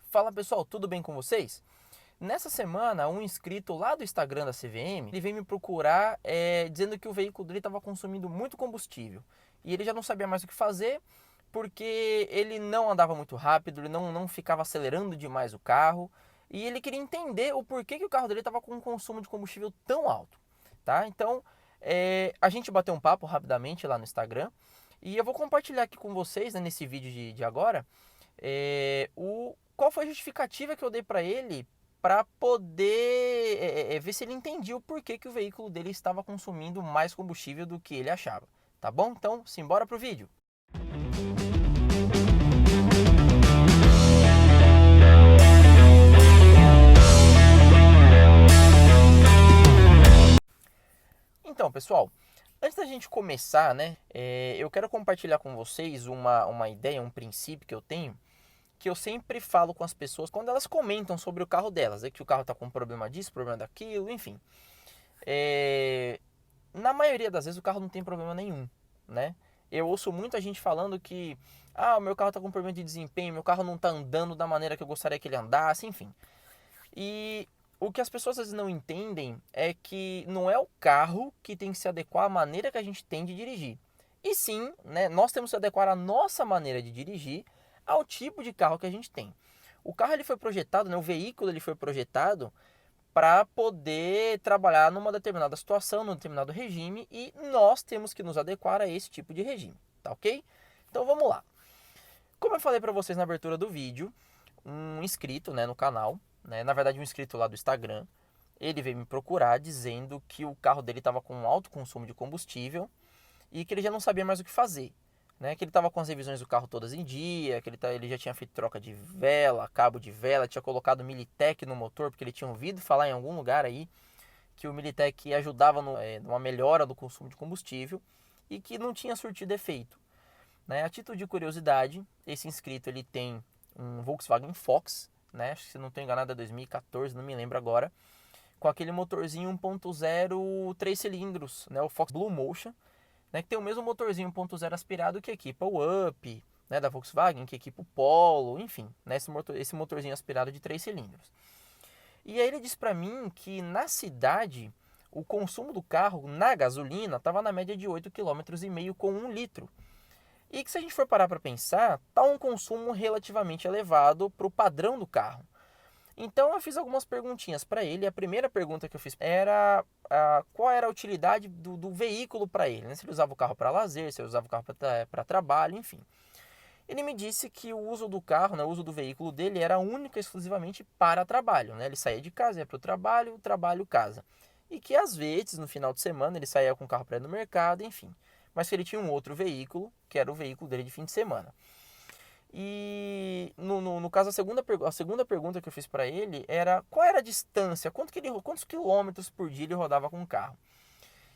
Fala pessoal, tudo bem com vocês? Nessa semana, um inscrito lá do Instagram da CVM, ele veio me procurar dizendo que o veículo dele estava consumindo muito combustível. E ele já não sabia mais o que fazer, porque ele não andava muito rápido, ele não ficava acelerando demais o carro. E ele queria entender o porquê que o carro dele estava com um consumo de combustível tão alto. Tá? Então, a gente bateu um papo rapidamente lá no Instagram. E eu vou compartilhar aqui com vocês, né, nesse vídeo de agora, qual foi a justificativa que eu dei para ele para poder ver se ele entendia o porquê que o veículo dele estava consumindo mais combustível do que ele achava. Tá bom? Então, simbora pro vídeo. Então, pessoal, antes da gente começar, né, eu quero compartilhar com vocês uma ideia, um princípio que eu tenho, que eu sempre falo com as pessoas quando elas comentam sobre o carro delas, que o carro está com problema disso, problema daquilo, enfim. Na maioria das vezes o carro não tem problema nenhum, né? Eu ouço muita gente falando que o meu carro está com problema de desempenho, meu carro não está andando da maneira que eu gostaria que ele andasse, enfim. E o que as pessoas às vezes não entendem é que não é o carro que tem que se adequar à maneira que a gente tem de dirigir. E sim, né, nós temos que adequar a nossa maneira de dirigir ao tipo de carro que a gente tem. O carro ele foi projetado, né, o veículo ele foi projetado para poder trabalhar numa determinada situação, num determinado regime, e nós temos que nos adequar a esse tipo de regime, tá ok? Então vamos lá. Como eu falei para vocês na abertura do vídeo, um inscrito, né, no canal, né, na verdade um inscrito lá do Instagram, ele veio me procurar dizendo que o carro dele estava com um alto consumo de combustível e que ele já não sabia mais o que fazer. Né, que ele estava com as revisões do carro todas em dia, que ele já tinha feito troca de vela, cabo de vela, tinha colocado Militec no motor, porque ele tinha ouvido falar em algum lugar aí que o Militec ajudava numa melhora do consumo de combustível e que não tinha surtido efeito. Né? A título de curiosidade, esse inscrito ele tem um Volkswagen Fox, né? Se não estou enganado é 2014, não me lembro agora, com aquele motorzinho 1.0 3 cilindros, né? O Fox Blue Motion, né, que tem o mesmo motorzinho 1.0 aspirado que equipa o Up, né, da Volkswagen, que equipa o Polo, enfim, né, esse motorzinho aspirado de 3 cilindros. E aí ele disse para mim que na cidade o consumo do carro na gasolina estava na média de 8,5 km com 1 litro. E que se a gente for parar para pensar, está um consumo relativamente elevado para o padrão do carro. Então eu fiz algumas perguntinhas para ele. A primeira pergunta que eu fiz era qual era a utilidade do veículo para ele, né? Se ele usava o carro para lazer, se ele usava o carro para trabalho, enfim. Ele me disse que o uso do carro, né, o uso do veículo dele era única e exclusivamente para trabalho. Né? Ele saía de casa, ia para o trabalho, casa. E que às vezes, no final de semana, ele saía com o carro para ir no mercado, enfim. Mas que ele tinha um outro veículo, que era o veículo dele de fim de semana. E no caso, a segunda pergunta que eu fiz para ele era qual era a distância, quantos quilômetros por dia ele rodava com o carro.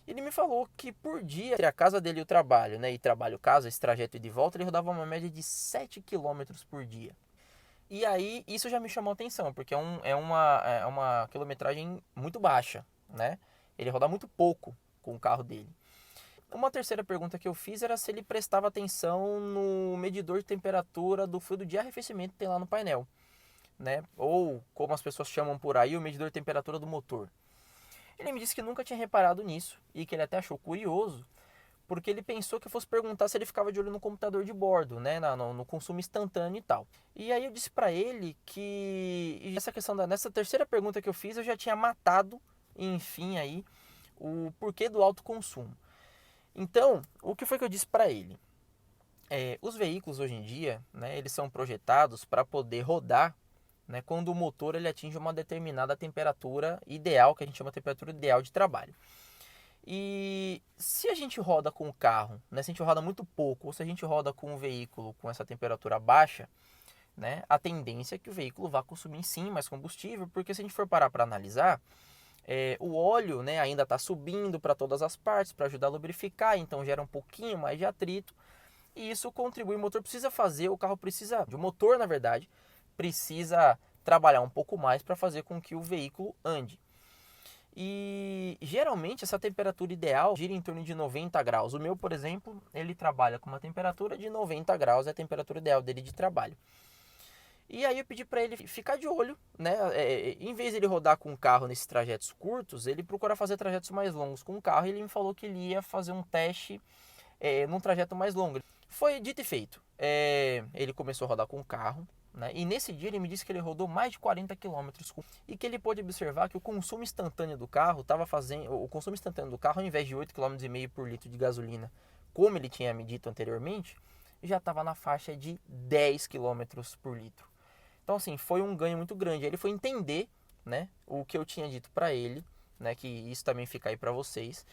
Ele me falou que por dia, entre a casa dele e o trabalho, né, e trabalho-casa, esse trajeto de volta, ele rodava uma média de 7 quilômetros por dia. E aí, isso já me chamou a atenção, porque é uma quilometragem muito baixa, né? Ele roda muito pouco com o carro dele. Uma terceira pergunta que eu fiz era se ele prestava atenção no medidor de temperatura do fluido de arrefecimento que tem lá no painel, né? Ou, como as pessoas chamam por aí, o medidor de temperatura do motor. Ele me disse que nunca tinha reparado nisso e que ele até achou curioso, porque ele pensou que eu fosse perguntar se ele ficava de olho no computador de bordo, né, no consumo instantâneo e tal. E aí eu disse para ele que nessa terceira pergunta que eu fiz, eu já tinha matado, enfim, aí o porquê do alto consumo. Então, o que foi que eu disse para ele? Os veículos hoje em dia, né, eles são projetados para poder rodar, né, quando o motor ele atinge uma determinada temperatura ideal, que a gente chama de temperatura ideal de trabalho. E se a gente roda com o carro, né, se a gente roda muito pouco, ou se a gente roda com um veículo com essa temperatura baixa, né, a tendência é que o veículo vá consumir sim mais combustível, porque se a gente for parar para analisar, o óleo, né, ainda está subindo para todas as partes para ajudar a lubrificar, então gera um pouquinho mais de atrito e isso contribui. O carro precisa, o motor na verdade, precisa trabalhar um pouco mais para fazer com que o veículo ande. E geralmente essa temperatura ideal gira em torno de 90 graus. O meu, por exemplo, ele trabalha com uma temperatura de 90 graus, é a temperatura ideal dele de trabalho. E aí eu pedi para ele ficar de olho, né? Em vez de ele rodar com o carro nesses trajetos curtos, ele procura fazer trajetos mais longos com o carro. E ele me falou que ele ia fazer um teste num trajeto mais longo. Foi dito e feito. Ele começou a rodar com o carro, né? E nesse dia ele me disse que ele rodou mais de 40 quilômetros e que ele pôde observar que o consumo instantâneo do carro estava fazendo, o consumo instantâneo do carro, ao invés de 8,5 km por litro de gasolina, como ele tinha me dito anteriormente, já estava na faixa de 10 quilômetros por litro. Então, assim, foi um ganho muito grande. Ele foi entender, né, o que eu tinha dito para ele, né, que isso também fica aí para vocês,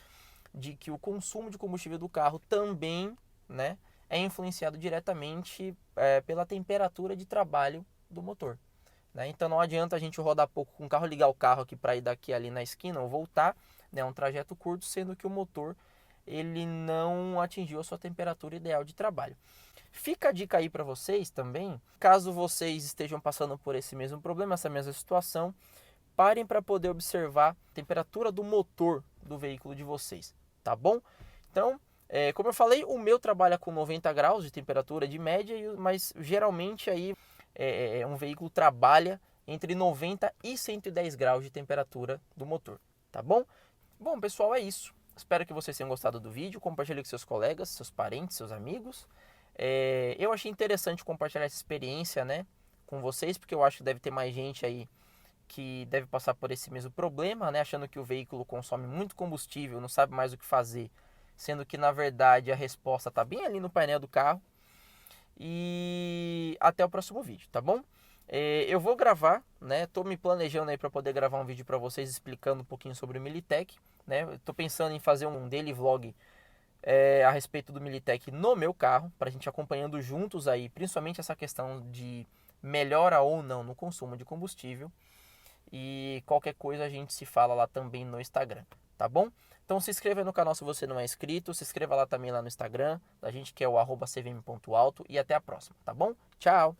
de que o consumo de combustível do carro também, né, é influenciado diretamente pela temperatura de trabalho do motor. Né? Então não adianta a gente rodar pouco com o carro, ligar o carro aqui para ir daqui ali na esquina ou voltar, né, um trajeto curto, sendo que o motor ele não atingiu a sua temperatura ideal de trabalho. Fica a dica aí para vocês também, caso vocês estejam passando por esse mesmo problema, essa mesma situação, parem para poder observar a temperatura do motor do veículo de vocês, tá bom? Então, como eu falei, o meu trabalha com 90 graus de temperatura de média, mas geralmente aí um veículo trabalha entre 90 e 110 graus de temperatura do motor, tá bom? Bom, pessoal, é isso. Espero que vocês tenham gostado do vídeo. Compartilhe com seus colegas, seus parentes, seus amigos. Eu achei interessante compartilhar essa experiência, né, com vocês, porque eu acho que deve ter mais gente aí que deve passar por esse mesmo problema, né, achando que o veículo consome muito combustível, não sabe mais o que fazer, sendo que na verdade a resposta está bem ali no painel do carro. E até o próximo vídeo, tá bom? Eu vou gravar, né? Tô me planejando aí para poder gravar um vídeo para vocês explicando um pouquinho sobre o Militech, né? Tô pensando em fazer um daily vlog a respeito do Militech no meu carro, para a gente acompanhando juntos aí, principalmente essa questão de melhora ou não no consumo de combustível. E qualquer coisa a gente se fala lá também no Instagram, tá bom? Então se inscreva no canal se você não é inscrito, se inscreva lá também lá no Instagram, da gente que é o @cvm.alto e até a próxima, tá bom? Tchau!